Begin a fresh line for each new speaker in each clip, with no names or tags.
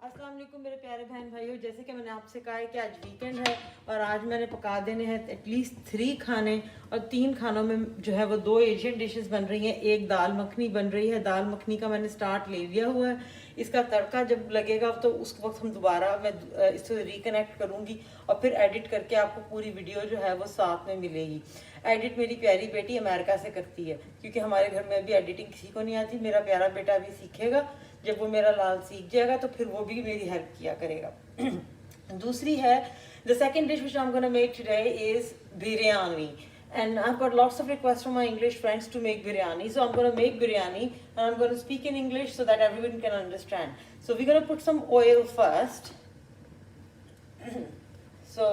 अस्सलाम वालेकुम मेरे प्यारे बहन भाइयों, जैसे कि मैंने आपसे कहा है कि आज वीकेंड है और आज मैंने पका देने हैं एटलीस्ट 3 खाने और 3 खानों में जो है वो 2 एशियन डिशेस बन रही हैं। एक दाल मखनी बन रही है। दाल मखनी का मैंने स्टार्ट ले लिया हुआ है। इसका तड़का जब लगेगा तो उस वक्त हम दोबारा मैं इससे रिकनेक्ट करूँगी और फिर एडिट करके आपको पूरी वीडियो जो है वो साथ में मिलेगी। एडिट मेरी प्यारी बेटी अमेरिका से करती है, क्योंकि हमारे घर में अभी एडिटिंग किसी को नहीं आती। मेरा प्यारा बेटा अभी सीखेगा, जब वो मेरा लाल सीख जाएगा तो फिर वो भी मेरी हेल्प किया करेगा। दूसरी है the second dish which I am gonna make today is biryani, and I've got lots of requests from my English friends to make biryani, so I'm going to make biryani and I'm going to speak in English so that everyone can understand. So we're going to put some oil first. So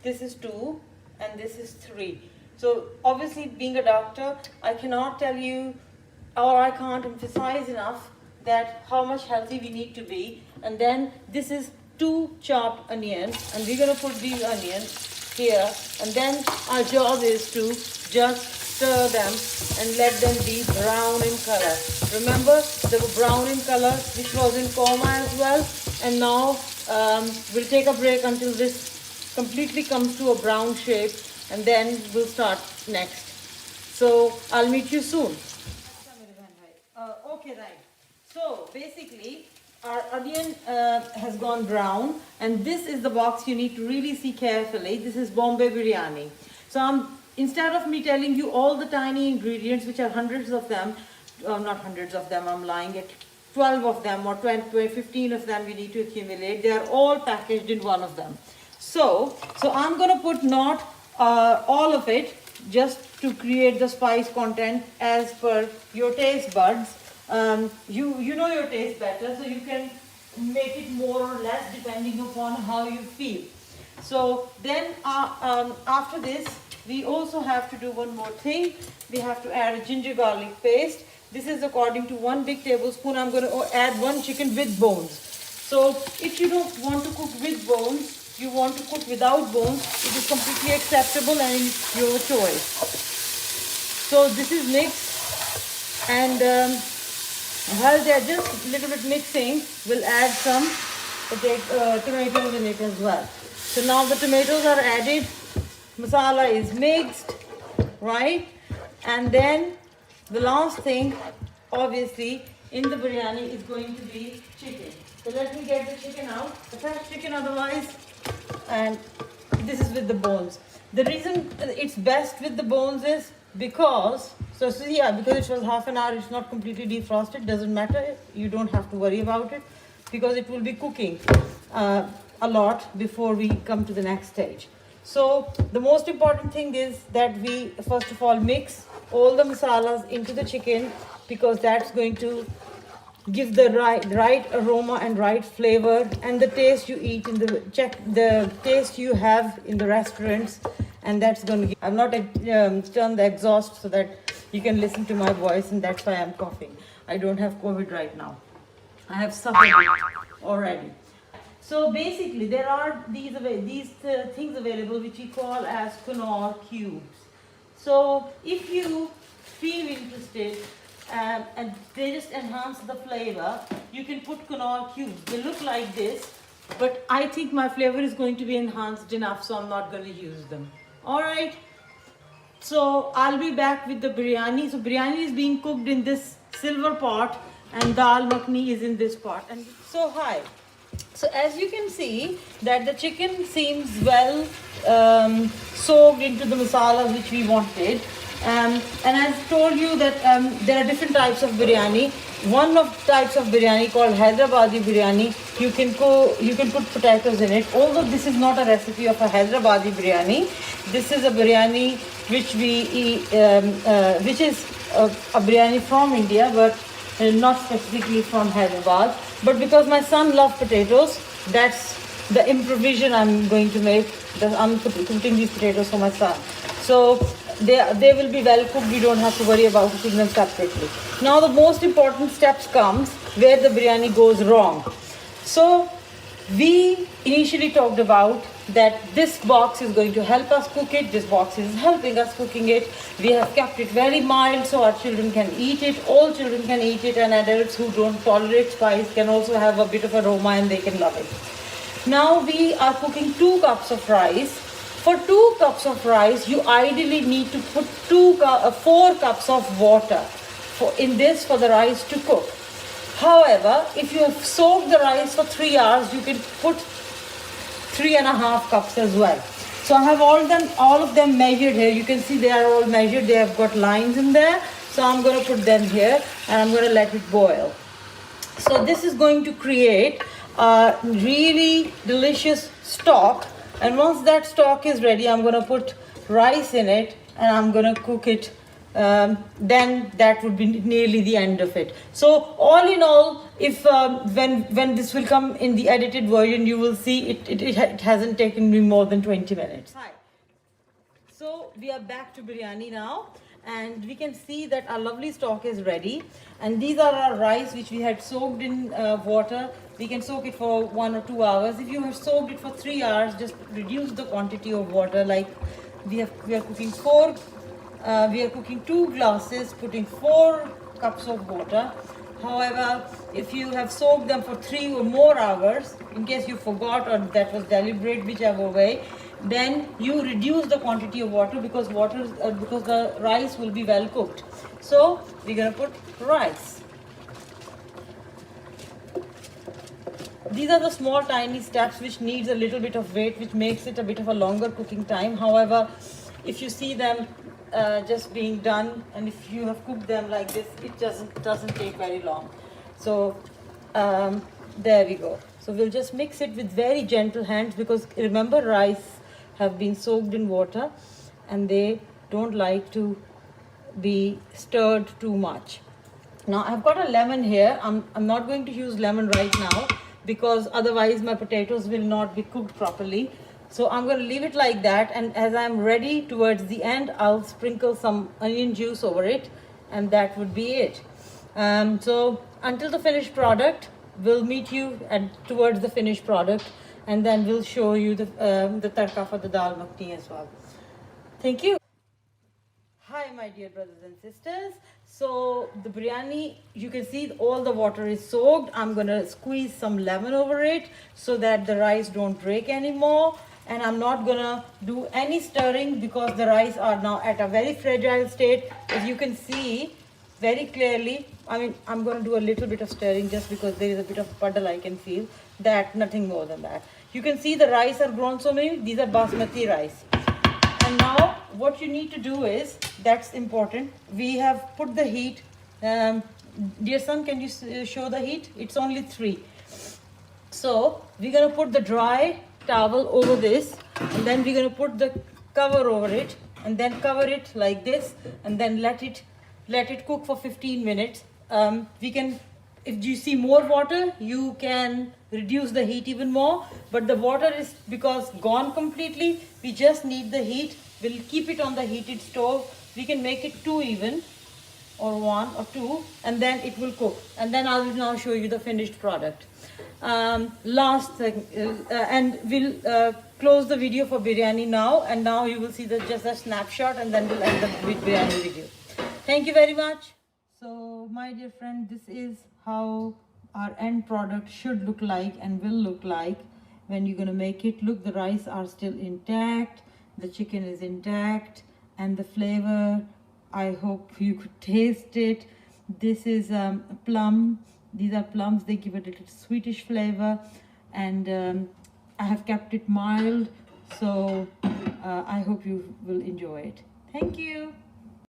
this is 2 and this is 3. So obviously, being a doctor, I cannot tell you, or I can't emphasize enough that how much healthy we need to be. And then this is 2 chopped onions, and we're going to put these onions here, and then our job is to just stir them and let them be brown in color. Remember, they were brown in color, which was in coma as well. And now we'll take a break until this completely comes to a brown shape, and then we'll start next. So I'll meet you soon. Okay, right. So basically, our onion has gone brown, and this is the box you need to really see carefully. This is Bombay Biryani. So instead of me telling you all the tiny ingredients, which are hundreds of them, not hundreds of them, I'm lying, at 12 of them or 20, 15 of them we need to accumulate. They are all packaged in one of them. So I'm going to put not all of it, just to create the spice content as per your taste buds. You know your taste better, so you can make it more or less depending upon how you feel. So then after this, we also have to do one more thing. We have to add a ginger garlic paste. This is according to 1 big tablespoon. I'm going to add 1 chicken with bones. So if you don't want to cook with bones, you want to cook without bones, it is completely acceptable and your choice. So this is mixed, and while they're just a little bit mixing, we'll add some tomatoes in it as well. So now the tomatoes are added, masala is mixed, right? And then the last thing, obviously, in the biryani is going to be chicken. So let me get the chicken out, the fresh chicken otherwise, and this is with the bones. The reason it's best with the bones is because because it was half an hour, it's not completely defrosted, doesn't matter, you don't have to worry about it, because it will be cooking a lot before we come to the next stage. So the most important thing is that we first of all mix all the masalas into the chicken, because that's going to give the right aroma and right flavor, and the taste you eat in the taste you have in the restaurants, and that's going to give. I've not turned the exhaust so that you can listen to my voice, and that's why I'm coughing. I don't have COVID right now. I have suffered it already. So basically, there are these things available which we call as quinoa cubes. So if you feel interested, and they just enhance the flavor, you can put quinoa cubes. They look like this, but I think my flavor is going to be enhanced enough, so I'm not going to use them. All right. So I'll be back with the biryani. So biryani is being cooked in this silver pot, and dal makhni is in this pot. And so hi. So as you can see that the chicken seems well soaked into the masala which we wanted. And I've told you that there are different types of biryani. One of types of biryani called Hyderabadi biryani, you can put potatoes in it. Although this is not a recipe of a Hyderabadi biryani, this is a biryani which we eat, which is a biryani from India, but not specifically from Hyderabad. But because my son loves potatoes, that's the improvisation I'm going to make. I'm cooking these potatoes for my son. So they will be well cooked. We don't have to worry about cooking them separately. Now the most important steps comes where the biryani goes wrong. So We initially talked about that this box is going to help us cook it. This box is helping us cooking it. We have kept it very mild so our children can eat it. All children can eat it, and adults who don't tolerate spice can also have a bit of aroma and they can love it. Now we are cooking 2 cups of rice. For 2 cups of rice, you ideally need to put 4 cups of water in this for the rice to cook. However, if you have soaked the rice for 3 hours, you can put 3.5 cups as well. So I have all of them measured here. You can see they are all measured. They have got lines in there. So I'm going to put them here and I'm going to let it boil. So this is going to create a really delicious stock. And once that stock is ready, I'm going to put rice in it and I'm going to cook it. Then that would be nearly the end of it. So all in all, if when this will come in the edited version, you will see it hasn't taken me more than 20 minutes. Hi. So we are back to biryani now, and we can see that our lovely stock is ready. And these are our rice which we had soaked in water. We can soak it for 1 or 2 hours. If you have soaked it for 3 hours, just reduce the quantity of water. Like we are cooking 2 glasses, putting 4 cups of water. However, if you have soaked them for 3 or more hours, in case you forgot or that was deliberate, whichever way, then you reduce the quantity of water because the rice will be well cooked. So we're going to put rice. These are the small tiny steps which needs a little bit of weight, which makes it a bit of a longer cooking time. However, if you see them just being done, and if you have cooked them like this, it doesn't take very long. So there we go. So we'll just mix it with very gentle hands, because remember, rice have been soaked in water and they don't like to be stirred too much. Now I've got a lemon here. I'm not going to use lemon right now because otherwise my potatoes will not be cooked properly. So I'm going to leave it like that, and as I'm ready towards the end, I'll sprinkle some onion juice over it, and that would be it. So until the finished product, we'll meet you towards the finished product, and then we'll show you the tadka for the dal makhni as well. Thank you. Hi my dear brothers and sisters. So the biryani, you can see all the water is soaked. I'm going to squeeze some lemon over it so that the rice don't break anymore. And I'm not going to do any stirring because the rice are now at a very fragile state. As you can see very clearly, I'm going to do a little bit of stirring just because there is a bit of puddle I can feel. That, nothing more than that. You can see the rice are grown so many. These are basmati rice. And now what you need to do is, that's important, we have put the heat. Dear son, can you show the heat? It's only 3. So we're going to put the dry towel over this, and then we're going to put the cover over it, and then cover it like this, and then let it cook for 15 minutes. If you see more water, you can reduce the heat even more, but the water is because gone completely. We just need the heat. We'll keep it on the heated stove. We can make it 2 even, or 1 or 2, and then it will cook, and then I will now show you the finished product. Last thing, and we'll close the video for biryani now, and now you will see just a snapshot, and then we'll end the biryani video. Thank you very much. So my dear friend, this is how our end product should look like and will look like when you're going to make it. Look, the rice are still intact, the chicken is intact, and the flavor, I hope you could taste it. This is plum. These are plums. They give it a little sweetish flavor, and I have kept it mild, so I hope you will enjoy it. Thank you.